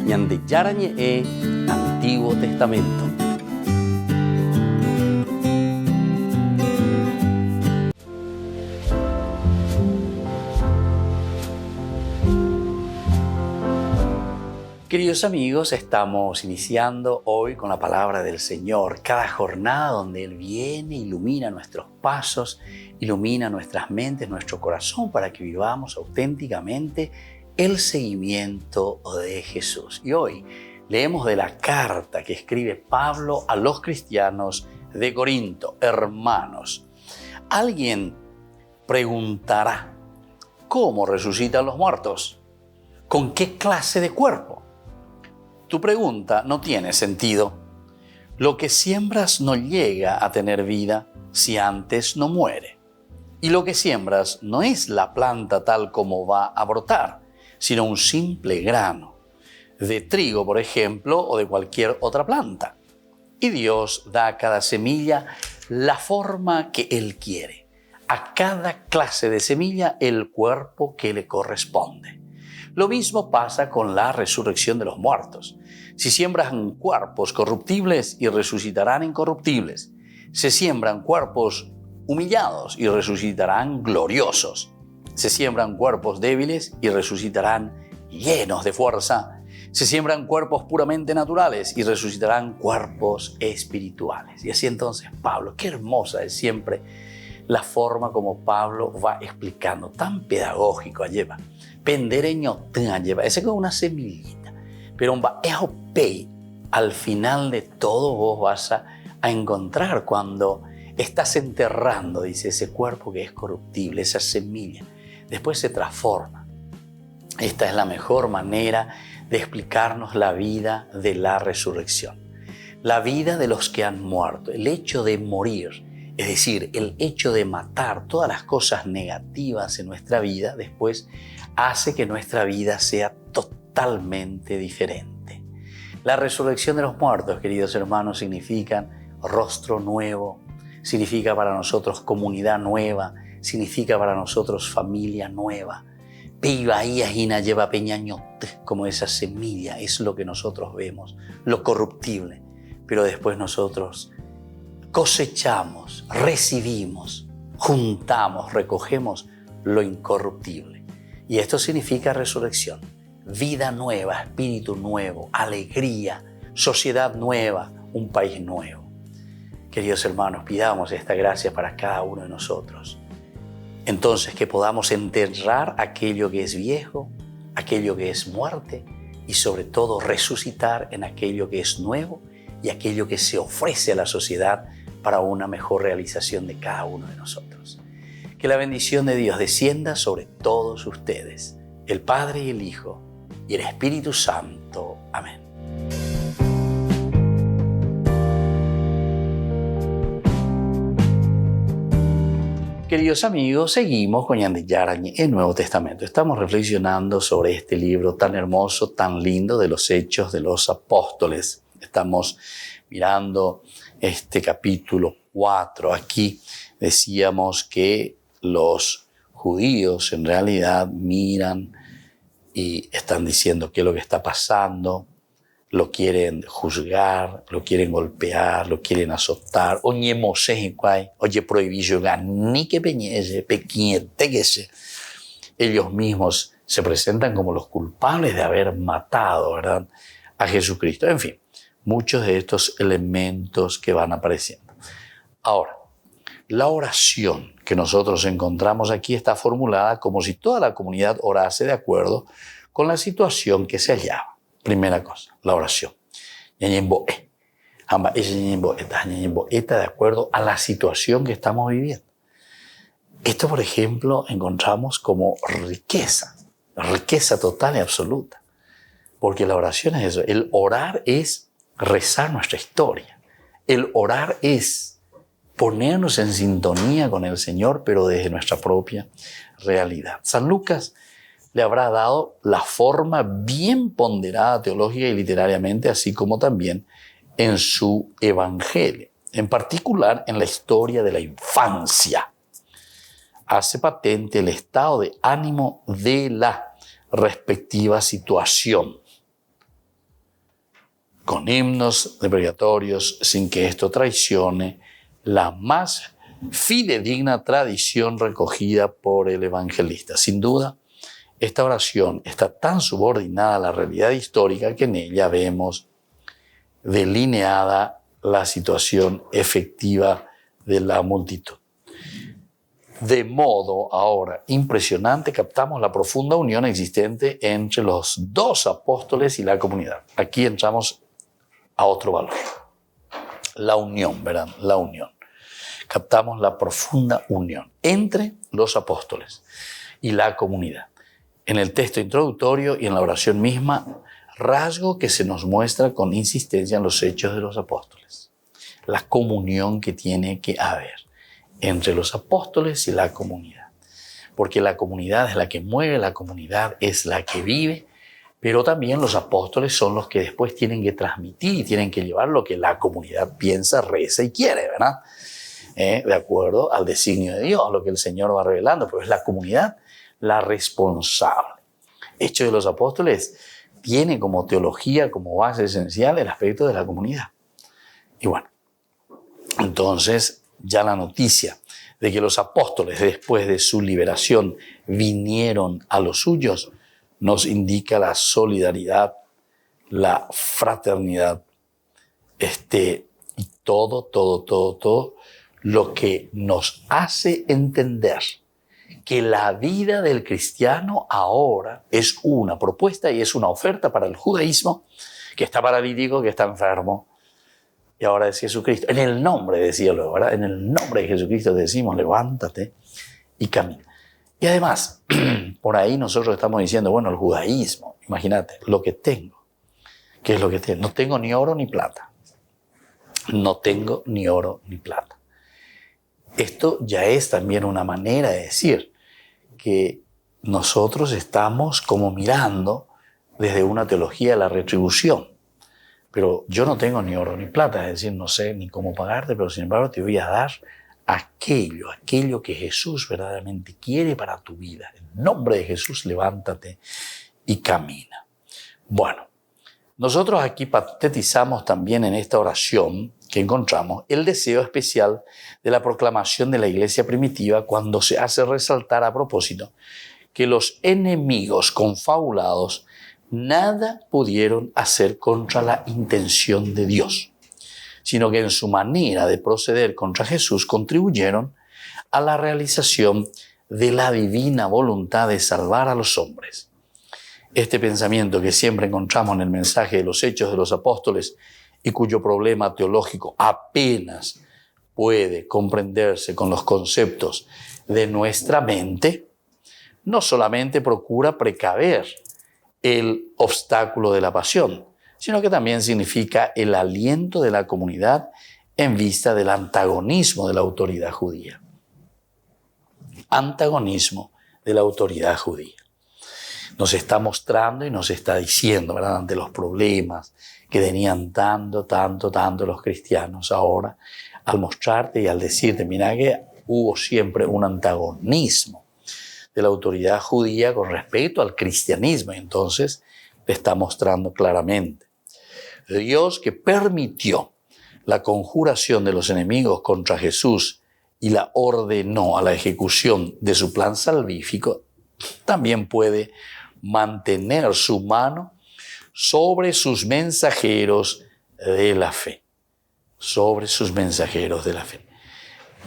Ñande Yarañe e Antiguo Testamento. Queridos amigos, estamos iniciando hoy con la palabra del Señor. Cada jornada donde Él viene, ilumina nuestros pasos, ilumina nuestras mentes, nuestro corazón, para que vivamos auténticamente el seguimiento de Jesús. Y hoy leemos de la carta que escribe Pablo a los cristianos de Corinto. Hermanos, alguien preguntará, ¿cómo resucitan los muertos? ¿Con qué clase de cuerpo? Tu pregunta no tiene sentido. Lo que siembras no llega a tener vida si antes no muere. Y lo que siembras no es la planta tal como va a brotar, sino un simple grano de trigo, por ejemplo, o de cualquier otra planta. Y Dios da a cada semilla la forma que Él quiere. A cada clase de semilla el cuerpo que le corresponde. Lo mismo pasa con la resurrección de los muertos. Si siembran cuerpos corruptibles y resucitarán incorruptibles. Se siembran cuerpos humillados y resucitarán gloriosos. Se siembran cuerpos débiles y resucitarán llenos de fuerza. Se siembran cuerpos puramente naturales y resucitarán cuerpos espirituales. Y así entonces Pablo, qué hermosa es siempre la forma como Pablo va explicando, tan pedagógico lleva. Pendereño lleva, ese es como una semillita, pero al final de todo vos vas a encontrar cuando estás enterrando, dice, ese cuerpo que es corruptible, esa semilla, después se transforma. Esta es la mejor manera de explicarnos la vida de la resurrección, la vida de los que han muerto, el hecho de morir. Es decir, el hecho de matar todas las cosas negativas en nuestra vida después hace que nuestra vida sea totalmente diferente. La resurrección de los muertos, queridos hermanos, significa rostro nuevo, significa para nosotros comunidad nueva, significa para nosotros familia nueva. lleva peñañote, como esa semilla, es lo que nosotros vemos, lo corruptible, pero después nosotros cosechamos, recibimos, juntamos, recogemos lo incorruptible. Y esto significa resurrección, vida nueva, espíritu nuevo, alegría, sociedad nueva, un país nuevo. Queridos hermanos, pidamos esta gracia para cada uno de nosotros. Entonces, que podamos enterrar aquello que es viejo, aquello que es muerte y sobre todo resucitar en aquello que es nuevo y aquello que se ofrece a la sociedad para una mejor realización de cada uno de nosotros. Que la bendición de Dios descienda sobre todos ustedes, el Padre y el Hijo y el Espíritu Santo. Amén. Queridos amigos, seguimos con Ñande Yarañe, el Nuevo Testamento. Estamos reflexionando sobre este libro tan hermoso, tan lindo de los Hechos de los Apóstoles. Estamos mirando este capítulo 4. Aquí decíamos que los judíos en realidad miran y están diciendo qué es lo que está pasando. Lo quieren juzgar, lo quieren golpear, lo quieren azotar. Oye, prohibido ni que peñese, pequeñete. Ellos mismos se presentan como los culpables de haber matado, ¿verdad?, a Jesucristo. En fin, muchos de estos elementos que van apareciendo. Ahora, la oración que nosotros encontramos aquí está formulada como si toda la comunidad orase de acuerdo con la situación que se hallaba. Primera cosa, la oración. De acuerdo a la situación que estamos viviendo. Esto, por ejemplo, encontramos como riqueza total y absoluta. Porque la oración es eso. El orar es rezar nuestra historia. El orar es ponernos en sintonía con el Señor, pero desde nuestra propia realidad. San Lucas le habrá dado la forma bien ponderada teológica y literariamente, así como también en su evangelio, en particular en la historia de la infancia. Hace patente el estado de ánimo de la respectiva situación, con himnos deprecatorios, sin que esto traicione la más fidedigna tradición recogida por el evangelista. Sin duda, esta oración está tan subordinada a la realidad histórica que en ella vemos delineada la situación efectiva de la multitud. De modo ahora impresionante captamos la profunda unión existente entre los dos apóstoles y la comunidad. Aquí entramos a otro valor. La unión, ¿verdad? La unión. Captamos la profunda unión entre los apóstoles y la comunidad. En el texto introductorio y en la oración misma, rasgo que se nos muestra con insistencia en los Hechos de los Apóstoles. La comunión que tiene que haber entre los apóstoles y la comunidad. Porque la comunidad es la que mueve, la comunidad es la que vive, pero también los apóstoles son los que después tienen que transmitir y tienen que llevar lo que la comunidad piensa, reza y quiere, ¿verdad? De acuerdo al designio de Dios, lo que el Señor va revelando, pero es la comunidad la responsable. Hechos de los Apóstoles tiene como teología, como base esencial, el aspecto de la comunidad. Y bueno, entonces ya la noticia de que los apóstoles después de su liberación vinieron a los suyos nos indica la solidaridad, la fraternidad, y todo lo que nos hace entender que la vida del cristiano ahora es una propuesta y es una oferta para el judaísmo, que está paralítico, que está enfermo, y ahora es Jesucristo. En el nombre, decía luego, ¿verdad? En el nombre de Jesucristo decimos, levántate y camina. Y además, por ahí nosotros estamos diciendo, bueno, el judaísmo, imagínate, lo que tengo. ¿Qué es lo que tengo? No tengo ni oro ni plata. No tengo ni oro ni plata. Esto ya es también una manera de decir que nosotros estamos como mirando desde una teología de la retribución. Pero yo no tengo ni oro ni plata, es decir, no sé ni cómo pagarte, pero sin embargo te voy a dar aquello que Jesús verdaderamente quiere para tu vida. En nombre de Jesús, levántate y camina. Bueno, nosotros aquí patetizamos también en esta oración que encontramos el deseo especial de la proclamación de la iglesia primitiva cuando se hace resaltar a propósito que los enemigos confabulados nada pudieron hacer contra la intención de Dios, sino que en su manera de proceder contra Jesús contribuyeron a la realización de la divina voluntad de salvar a los hombres. Este pensamiento que siempre encontramos en el mensaje de los Hechos de los Apóstoles y cuyo problema teológico apenas puede comprenderse con los conceptos de nuestra mente, no solamente procura precaver el obstáculo de la pasión, sino que también significa el aliento de la comunidad en vista del antagonismo de la autoridad judía. antagonismo de la autoridad judía. Nos está mostrando y nos está diciendo, ¿verdad?, ante los problemas que venían tanto los cristianos ahora, al mostrarte y al decirte, mira que hubo siempre un antagonismo de la autoridad judía con respecto al cristianismo. Y entonces te está mostrando claramente. Dios, que permitió la conjuración de los enemigos contra Jesús y la ordenó a la ejecución de su plan salvífico, también puede mantener su mano sobre sus mensajeros de la fe. Sobre sus mensajeros de la fe.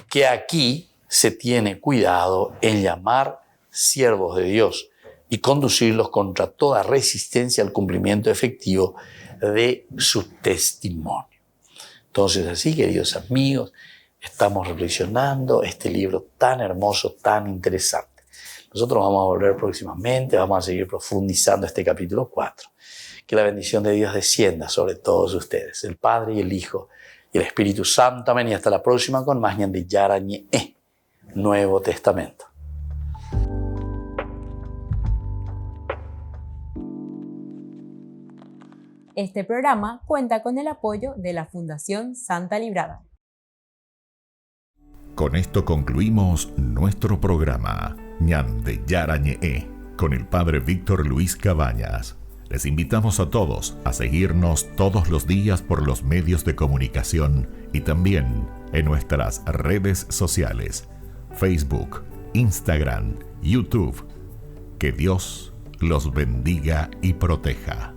Que aquí se tiene cuidado en llamar siervos de Dios y conducirlos contra toda resistencia al cumplimiento efectivo de su testimonio. Entonces, así, queridos amigos, estamos reflexionando este libro tan hermoso, tan interesante. Nosotros vamos a volver próximamente, vamos a seguir profundizando este capítulo 4. Que la bendición de Dios descienda sobre todos ustedes, el Padre y el Hijo y el Espíritu Santo. Amén. Y hasta la próxima con más Ñande Yarañe, Nuevo Testamento. Este programa cuenta con el apoyo de la Fundación Santa Librada. Con esto concluimos nuestro programa Ñande Yarañe con el Padre Víctor Luis Cabañas. Les invitamos a todos a seguirnos todos los días por los medios de comunicación y también en nuestras redes sociales, Facebook, Instagram, YouTube. Que Dios los bendiga y proteja.